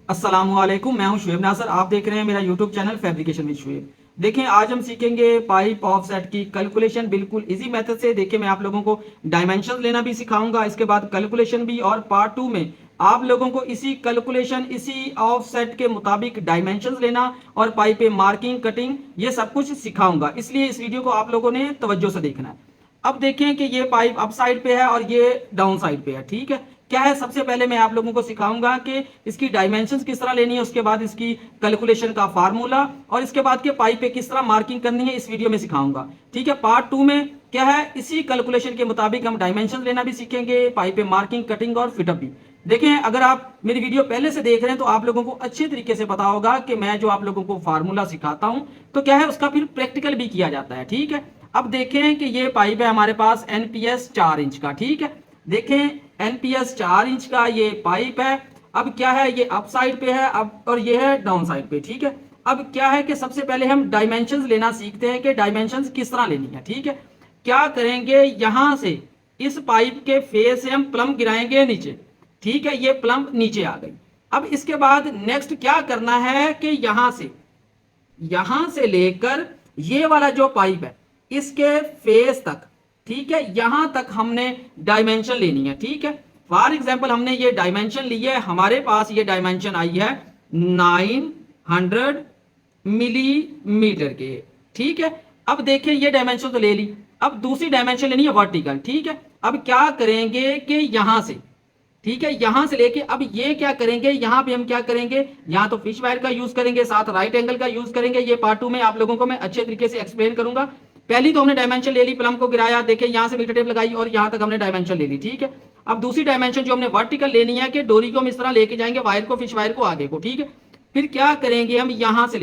अस्सलामुअलैकुम, मैं हूं शुएब नासर। आप देख रहे हैं मेरा YouTube channel fabrication with Shoaib. देखें, आज हम सीखेंगे पाइप ऑफसेट की कैलकुलेशन बिल्कुल इजी मेथड से। देखिए, मैं आप लोगों को डायमेंशन लेना भी सिखाऊंगा, इसके बाद कैलकुलेशन भी, और पार्ट 2 में आप लोगों को इसी कैलकुलेशन, इसी ऑफसेट के मुताबिक डायमेंशन लेना और पाइप पे मार्किंग, कटिंग, ये सब कुछ सिखाऊंगा। इसलिए इस वीडियो को आप लोगों ने तवज्जो से देखना है। अब देखें कि ये पाइप अप साइड पे है और ये डाउन साइड पे है। ठीक है, क्या है, सबसे पहले मैं आप लोगों को सिखाऊंगा कि इसकी डायमेंशंस किस तरह लेनी है, उसके बाद इसकी कैलकुलेशन का फार्मूला, और इसके बाद के पाइप पे किस तरह मार्किंग करनी है, इस वीडियो में सिखाऊंगा। ठीक है, पार्ट 2 में क्या है, इसी कैलकुलेशन के मुताबिक हम डायमेंशन लेना भी सीखेंगे, पाइप पे मार्किंग, कटिंग और फिटअप भी। देखें, अगर आप मेरी वीडियो पहले से देख रहे हैं तो आप लोगों को अच्छे तरीके से पता होगा कि मैं जो आप लोगों को फार्मूला सिखाता हूं तो क्या है, उसका फिर प्रैक्टिकल भी किया जाता है। ठीक है, अब देखें कि ये पाइप है हमारे पास एनपीएस 4 इंच का। ठीक है, देखें एनपीएस 4 इंच का ये पाइप है। अब क्या है, ये अप साइड पे है, अब और ये है डाउन साइड पे। ठीक है, अब क्या है कि सबसे पहले हम डायमेंशंस लेना सीखते हैं कि डायमेंशंस किस तरह लेनी है। ठीक है, क्या करेंगे, यहां से इस पाइप के फेस से हम प्लम गिराएंगे नीचे। ठीक है, ये प्लम नीचे आ गई। अब इसके बाद नेक्स्ट क्या करना है कि यहां से लेकर ये वाला जो पाइप है इसके फेस तक, ठीक है, यहां तक हमने डायमेंशन लेनी है। ठीक है, फॉर एग्जांपल हमने ये डायमेंशन ली है, हमारे पास ये डायमेंशन आई है 900 मिलीमीटर के। ठीक है, अब देखिए ये डायमेंशन तो ले ली, अब दूसरी डायमेंशन लेनी है वर्टिकल। ठीक है, अब क्या करेंगे कि यहां से, ठीक है, यहां से लेके अब ये क्या करेंगे, यहां पे हम क्या करेंगे, यहां तो फिश वायर का यूज करेंगे, साथ राइट एंगल का यूज करेंगे। ये पार्ट 2 में आप लोगों को मैं अच्छे तरीके से एक्सप्लेन करूंगा। पहली तो हमने डायमेंशन ले ली, प्लम को गिराया, देखिए यहां से मीटर टेप लगाई और यहां तक हमने डायमेंशन ले ली। ठीक है, अब दूसरी डायमेंशन जो हमने वर्टिकल लेनी है कि डोरी को हम इस तरह लेके जाएंगे, वायर को, फिश वायर को आगे को। ठीक है, फिर क्या करेंगे, हम यहां से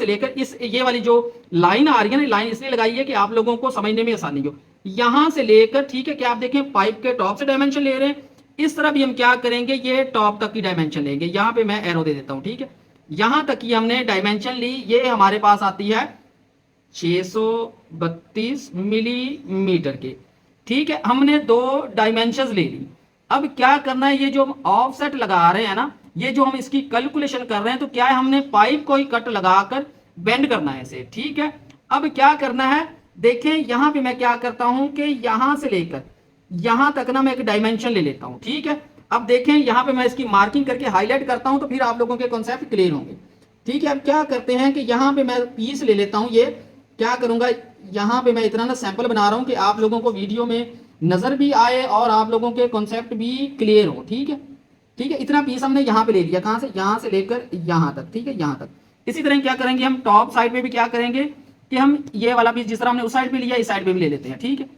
लेकर इस ये वाली जो लाइन आ रही है ना, लाइन इसलिए लगाई है कि आप लोगों को समझने में आसानी हो। यहां से लेकर, ठीक है, क्या आप देखें पाइप के टॉप से डायमेंशन ले रहे हैं, इस तरह भी हम क्या करेंगे, ये टॉप तक की डायमेंशन लेंगे। यहां पे मैं एरो दे देता हूं। ठीक है, यहां तक की हमने डायमेंशन ली, ये हमारे पास आती है 632 मिलीमीटर के। ठीक है, हमने दो डायमेंशंस ले ली। अब क्या करना है, ये जो हम ऑफसेट लगा रहे हैं ना, ये जो हम इसकी कैलकुलेशन कर रहे हैं, तो क्या है, हमने पाइप को ही कट लगाकर बेंड करना है इसे। ठीक है, अब क्या करना है, देखें यहां पे मैं क्या करता हूं कि यहां से लेकर यहां तक ना मैं एक डायमेंशन ले लेता हूं। ठीक है, अब देखें यहां पे मैं इसकी मार्किंग करके हाईलाइट करता हूं तो फिर आप लोगों के कॉन्सेप्ट क्लियर होंगे। ठीक है, अब क्या करते हैं कि यहां पे मैं पीस ले लेता हूं, ये क्या करूंगा, यहां पे मैं इतना ना सैंपल बना रहा हूं कि आप लोगों को वीडियो में नजर भी आए और आप लोगों के कॉन्सेप्ट भी क्लियर हो। ठीक है, ठीक है, इतना पीस हमने यहां पे ले लिया, कहां से, यहां से लेकर यहां तक। ठीक है, यहां तक। इसी तरह क्या करेंगे, हम टॉप साइड पे भी क्या करेंगे कि हम ये वाला पीस जिस तरह हमने उस साइड पे लिया, इस साइड पे भी ले लेते हैं। ठीक है,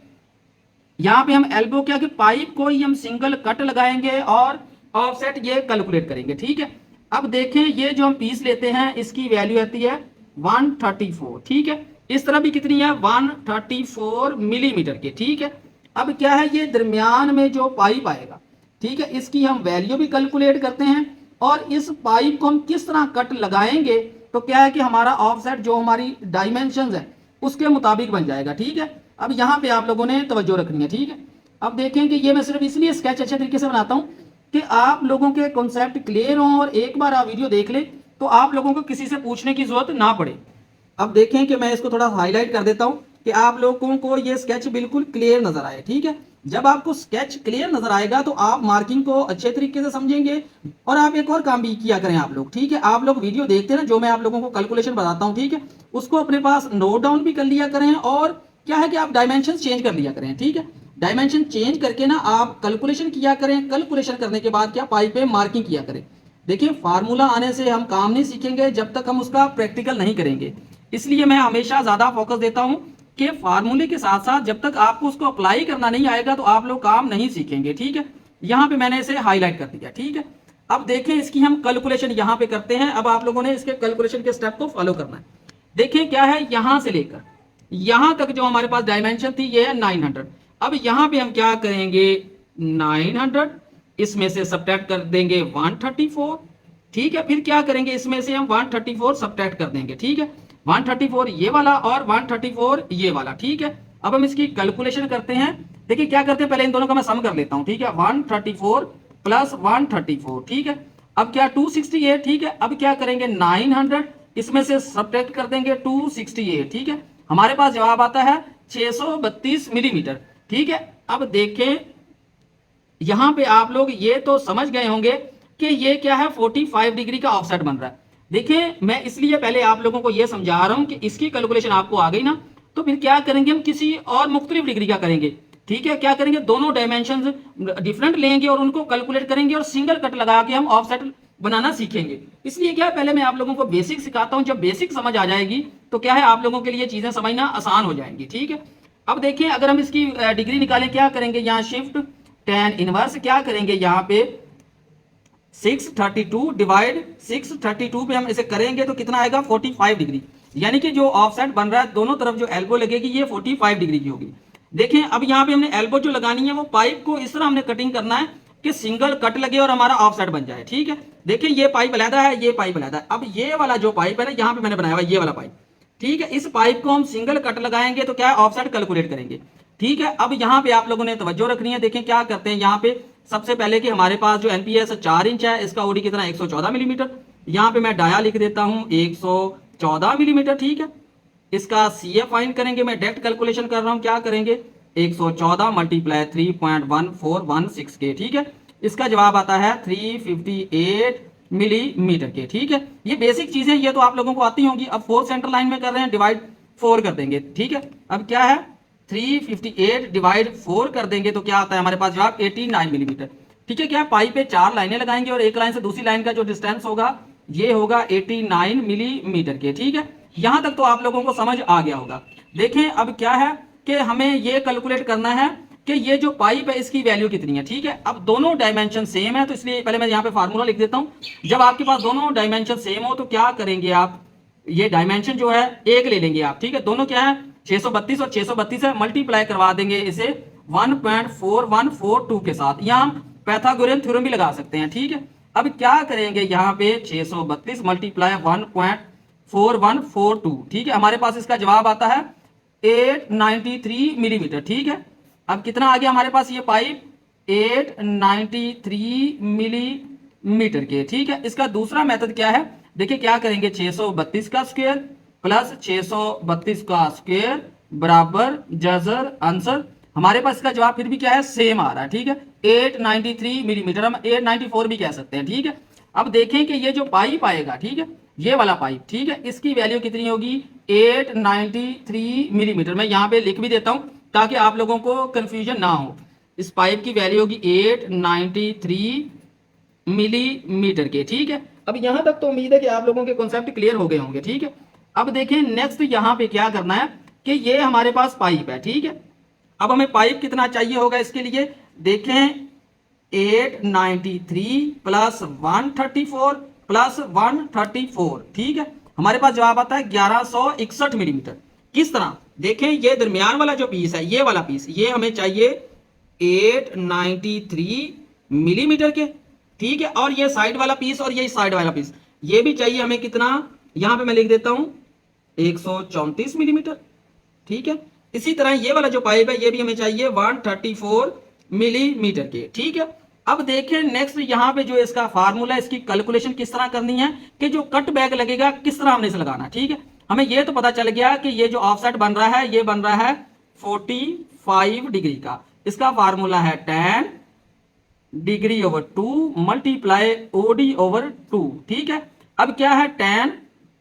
यहां पे हम एल्बो क्या कि पाइप को ही हम सिंगल कट लगाएंगे और ऑफसेट ये कैलकुलेट करेंगे। ठीक है, अब देखें ये जो हम पीस लेते हैं इसकी वैल्यू आती है 134। ठीक है, इस तरह भी कितनी है, 134 मिलीमीटर के। ठीक है, अब क्या है, ये दरमियान में जो पाइप आएगा, ठीक है, इसकी हम वैल्यू भी कैलकुलेट करते हैं और इस पाइप को हम किस तरह कट लगाएंगे तो क्या है कि हमारा ऑफसेट जो हमारी डायमेंशन है उसके मुताबिक बन जाएगा। ठीक है, अब यहाँ पे आप लोगों ने तवज्जो रखनी है। ठीक है, अब देखें कि ये मैं सिर्फ इसलिए स्केच अच्छे तरीके से बनाता हूँ कि आप लोगों के कॉन्सेप्ट क्लियर हों और एक बार आप वीडियो देख ले तो आप लोगों को किसी से पूछने की जरूरत ना पड़े। अब देखें कि मैं इसको थोड़ा हाईलाइट कर देता हूं कि आप लोगों को ये स्केच बिल्कुल क्लियर नजर आए। ठीक है, जब आपको स्केच क्लियर नजर आएगा तो आप मार्किंग को अच्छे तरीके से समझेंगे। और आप एक और काम भी किया करें आप लोग, ठीक है, आप लोग वीडियो देखते हैं ना, जो मैं आप लोगों को कैलकुलेशन बताता हूं, ठीक है, उसको अपने पास नोट डाउन भी कर लिया करें और क्या है कि आप डायमेंशन चेंज कर लिया करें। ठीक है, डायमेंशन चेंज करके ना आप कैलकुलेशन किया करें, कैलकुलेशन करने के बाद क्या पाइप पे मार्किंग किया करें। देखिए, फार्मूला आने से हम काम नहीं सीखेंगे जब तक हम उसका प्रैक्टिकल नहीं करेंगे। इसलिए मैं हमेशा ज्यादा फोकस देता हूं कि फार्मूले के साथ साथ जब तक आपको उसको अप्लाई करना नहीं आएगा तो आप लोग काम नहीं सीखेंगे। ठीक है, यहां पे मैंने इसे हाईलाइट कर दिया। ठीक है, अब देखें इसकी हम कैलकुलेशन यहां पे करते हैं। अब आप लोगों ने इसके कैलकुलेशन के स्टेप को फॉलो करना है। देखें क्या है, यहां से लेकर यहां तक जो हमारे पास डायमेंशन थी ये है 900। अब यहां पे हम क्या करेंगे, 900 इसमें से सब्ट्रैक्ट कर देंगे 134। ठीक है, फिर क्या करेंगे, इसमें से हम 134 सब्ट्रैक्ट कर देंगे। ठीक है, 134 ये वाला और 134 ये वाला। ठीक है, अब हम इसकी कैलकुलेशन करते हैं। देखिए क्या करते हैं, पहले इन दोनों का मैं सम कर लेता हूं। ठीक है, 134 प्लस 134। ठीक है, अब क्या 268, ठीक है। अब क्या करेंगे 900, इसमें से सब्ट्रैक्ट कर देंगे 268, ठीक है। हमारे पास जवाब आता है 632 मिलीमीटर, ठीक है। अब देखें यहां पे आप लोग ये तो समझ गए होंगे कि ये क्या है 45 डिग्री का ऑफसेट बन रहा है। देखिए मैं इसलिए पहले आप लोगों को ये समझा रहा हूं कि इसकी कैलकुलेशन आपको आ गई ना, तो फिर क्या करेंगे हम किसी और मुख्तलिफ डिग्री का करेंगे, ठीक है। क्या करेंगे दोनों डायमेंशन डिफरेंट लेंगे और उनको कैलकुलेट करेंगे और सिंगल कट लगा के हम ऑफसेट बनाना सीखेंगे। इसलिए क्या है पहले मैं आप लोगों को बेसिक सिखाता हूं, जब बेसिक समझ आ जाएगी तो क्या है आप लोगों के लिए चीजें समझना आसान हो जाएंगी, ठीक है। अब देखिए अगर हम इसकी डिग्री निकालें क्या करेंगे, यहाँ शिफ्ट tan इनवर्स क्या करेंगे यहाँ पे 632 डिवाइड 632 पे हम इसे करेंगे तो कितना आएगा 45 डिग्री, यानी कि जो ऑफसेट बन रहा है दोनों तरफ जो एल्बो लगेगी ये 45 डिग्री की होगी। देखें अब यहाँ पे हमने एल्बो जो लगानी है वो पाइप को इस तरह हमने कटिंग करना है कि सिंगल कट लगे और हमारा ऑफसेट बन जाए, ठीक है। देखिए ये पाइप अलहदा है, ये पाइप अलहदा है। अब ये वाला जो पाइप है ना यहाँ पे मैंने बनाया हुआ ये वाला पाइप, ठीक है। इस पाइप को हम सिंगल कट लगाएंगे तो क्या है ऑफसेट कैलकुलेट करेंगे, ठीक है। अब यहाँ पे आप लोगों ने तवज्जो रखनी है। देखें क्या करते हैं यहाँ पे सबसे पहले कि हमारे पास जो एनपीएस 4 इंच है, इसका ओडी कितना 114 मिलीमीटर। यहाँ पे मैं डाया लिख देता हूँ 114 मिलीमीटर, ठीक है। इसका सीएफ फाइंड करेंगे, मैं डायरेक्ट कैलकुलेशन कर रहा हूँ, क्या करेंगे 114 मल्टीप्लाई 3.1416 के, ठीक है। इसका जवाब आता है 358 मिलीमीटर के, ठीक है। ये बेसिक चीजें ये तो आप लोगों को आती होंगी। अब 4 सेंटर लाइन में कर रहे हैं, डिवाइड 4 कर देंगे, ठीक है। अब क्या है 358 डिवाइड 4 कर देंगे तो क्या आता है हमारे पास जवाब 89 मिलीमीटर, ठीक है। क्या पाइप पे 4 लाइनें लगाएंगे और एक लाइन से दूसरी लाइन का जो डिस्टेंस होगा ये होगा 89 मिलीमीटर के, ठीक है। यहां तक तो आप लोगों को समझ आ गया होगा। देखें अब क्या है कि हमें ये कैलकुलेट करना है कि ये जो पाइप है इसकी वैल्यू कितनी है, ठीक है। अब दोनों डायमेंशन सेम है तो इसलिए पहले मैं यहाँ पे फार्मूला लिख देता हूं। जब आपके पास दोनों डायमेंशन सेम हो तो क्या करेंगे आप, ये डायमेंशन जो है एक ले लेंगे आप, ठीक है। दोनों क्या है 632 और 632 है, मल्टीप्लाई करवा देंगे इसे 1.4142 के साथ। यहाँ हम पैथागोरियन थ्योरम भी लगा सकते हैं, ठीक है। अब क्या करेंगे यहाँ पे 632 मल्टीप्लाई 1.4142, ठीक है। हमारे पास इसका जवाब आता है 893 मिलीमीटर, ठीक है। अब कितना आ गया हमारे पास ये पाइप 893 मिलीमीटर के, ठीक है। इसका दूसरा मेथड क्या है, देखिए क्या करेंगे 632 का स्क्वायर प्लस 632 का स्क्वायर बराबर जजर आंसर। हमारे पास इसका जवाब फिर भी क्या है सेम आ रहा है, ठीक है। 893 मिलीमीटर, हम 894 भी कह सकते हैं, ठीक है। अब देखें कि ये जो पाइप आएगा, ठीक है, ये वाला पाइप, ठीक है, इसकी वैल्यू कितनी होगी 893 मिलीमीटर। मैं यहाँ पे लिख भी देता हूँ ताकि आप लोगों को कंफ्यूजन ना हो। इस पाइप की वैल्यू होगी 893 मिलीमीटर के, ठीक है। अब यहां तक तो उम्मीद है कि आप लोगों के कॉन्सेप्ट क्लियर हो गए होंगे, ठीक है। अब देखें नेक्स्ट यहाँ पे क्या करना है कि ये हमारे पास पाइप है, ठीक है। अब हमें पाइप कितना चाहिए होगा इसके लिए, देखें 893 प्लस 134 प्लस 134, ठीक है। हमारे पास जवाब आता है 1161 मिलीमीटर। किस तरह, देखें ये दरमियान वाला जो पीस है ये वाला पीस ये हमें चाहिए 893 मिलीमीटर के, ठीक है। और ये साइड वाला पीस और ये साइड वाला पीस ये भी चाहिए हमें कितना, यहां पे मैं लिख देता हूं 134 मिलीमीटर, ठीक है। इसी तरह ये वाला जो पाइप है ये भी हमें चाहिए 134 मिलीमीटर के, ठीक है। अब देखें नेक्स्ट यहाँ पे जो इसका फार्मूला इसकी कैलकुलेशन किस तरह करनी है कि जो कट बैक लगेगा किस तरह हमने इसे लगाना, ठीक है। हमें ये तो पता चल गया कि ये जो ऑफसेट बन रहा है ये बन रहा है 45 डिग्री का। इसका फार्मूला है tan degree over 2 multiply OD over 2, ठीक है। अब क्या है tan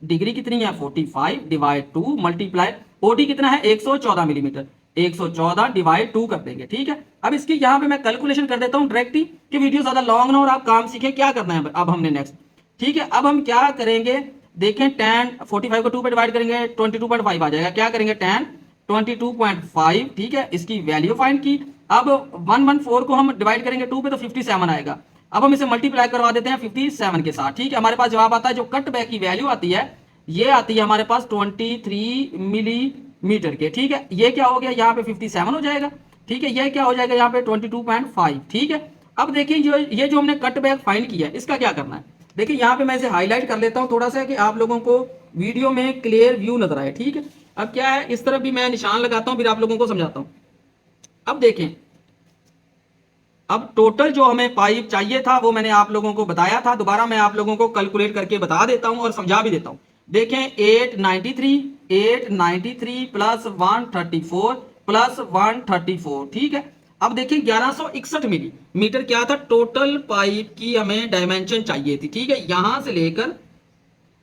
डिग्री कितनी है 45 डिवाइड 2 मल्टीप्लाई ओडी कितना है 114 मिलीमीटर, 114 डिवाइड 2 कर देंगे, ठीक है। अब इसकी यहाँ पे मैं कैलकुलेशन कर देता हूँ डायरेक्ट ही कि वीडियो ज्यादा लॉन्ग ना और आप काम सीखें क्या करना है। अब हमने नेक्स्ट, ठीक है, अब हम क्या करेंगे देखें tan 45 को 2 पे डिवाइड करेंगे 22.5 आ जाएगा। क्या करेंगे tan 22.5, ठीक है, इसकी वैल्यू फाइंड की। अब 114 को हम डिवाइड करेंगे 2 पे तो 57 आएगा। अब हम इसे मल्टीप्लाई करवा देते हैं 57 के साथ, ठीक है। हमारे पास जवाब आता है जो कट बैक की वैल्यू आती है ये आती है हमारे पास 23 मिलीमीटर के, ठीक है। ये क्या हो गया यहाँ पे 57 हो जाएगा, ठीक है। ये क्या हो जाएगा यहाँ पे 22.5, ठीक है। अब देखिए जो ये जो हमने कट बैक फाइंड किया है इसका क्या करना है, देखिए यहाँ पे मैं इसे हाईलाइट कर लेता हूँ थोड़ा सा कि आप लोगों को वीडियो में क्लियर व्यू नजर आए, ठीक है। अब क्या है इस तरफ भी मैं निशान लगाता हूँ फिर आप लोगों को समझाता हूँ। अब देखें अब टोटल जो हमें पाइप चाहिए था वो मैंने आप लोगों को बताया था, दोबारा मैं आप लोगों को कैलकुलेट करके बता देता हूं और समझा भी देता हूं। देखें 893 प्लस 134 प्लस 134, ठीक है। अब देखिए 1161 मिलीमीटर क्या था, टोटल पाइप की हमें डायमेंशन चाहिए थी, ठीक है। यहां से लेकर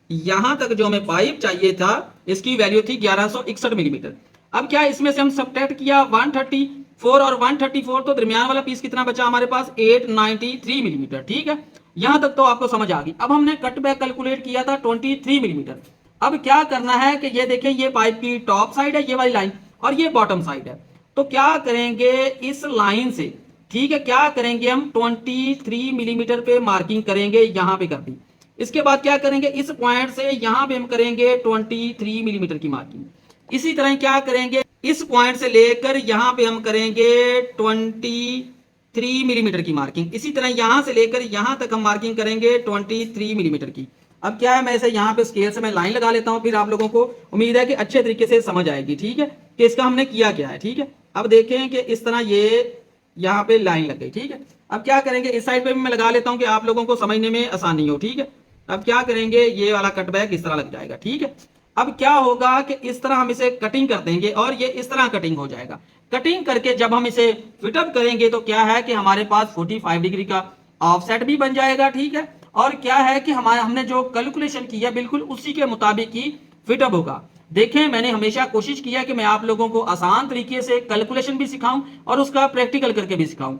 यहां तक जो हमें पाइप चाहिए था इसकी वैल्यू थी 1161 मिलीमीटर। अब क्या इसमें से हम सब्ट्रैक्ट किया 134 और 134, तो दरमियान वाला पीस कितना बचा हमारे पास 893 मिलीमीटर, ठीक है। यहां तक तो आपको समझ आ गई। अब हमने कट बैक कैलकुलेट किया था 23 मिलीमीटर। अब क्या करना है कि ये देखें, ये पाइप की टॉप साइड है ये वाली लाइन, और ये बॉटम साइड है। तो क्या करेंगे इस लाइन से, ठीक है, क्या करेंगे हम 23 मिलीमीटर पे मार्किंग करेंगे, यहां पे कर दी। इसके बाद क्या करेंगे, इस पॉइंट से यहां पे हम करेंगे 23 मिलीमीटर की मार्किंग। इसी तरह क्या करेंगे, इस पॉइंट से लेकर यहां पे हम करेंगे 23 मिलीमीटर की मार्किंग। इसी तरह यहां से लेकर यहां तक हम मार्किंग करेंगे 23 मिलीमीटर की। अब क्या है, मैं इसे यहां पे स्केल से मैं लाइन लगा लेता हूं, फिर आप लोगों को उम्मीद है कि अच्छे तरीके से समझ आएगी, ठीक है, कि इसका हमने किया क्या है, ठीक है। अब देखें कि इस तरह ये यहाँ पे लाइन लग गई, ठीक है। अब क्या करेंगे, इस साइड पे भी मैं लगा लेता हूं कि आप लोगों को समझने में आसानी हो, ठीक है। अब क्या करेंगे, ये वाला कटबैक इस तरह लग जाएगा, ठीक है। अब क्या होगा कि इस तरह हम इसे कटिंग कर देंगे और ये इस तरह कटिंग हो जाएगा। कटिंग करके जब हम इसे फिटअप करेंगे तो क्या है कि हमारे पास 45 डिग्री का ऑफसेट भी बन जाएगा, ठीक है। और क्या है कि हमारे हमने जो कैलकुलेशन किया बिल्कुल उसी के मुताबिक ही फिटअप होगा। देखें, मैंने हमेशा कोशिश किया कि मैं आप लोगों को आसान तरीके से कैलकुलेशन भी सिखाऊं और उसका प्रैक्टिकल करके भी सिखाऊं।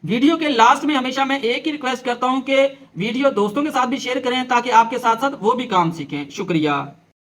वीडियो के लास्ट में हमेशा मैं एक ही रिक्वेस्ट करता हूं कि वीडियो दोस्तों के साथ भी शेयर करें ताकि आपके साथ साथ वो भी काम सीखें। शुक्रिया।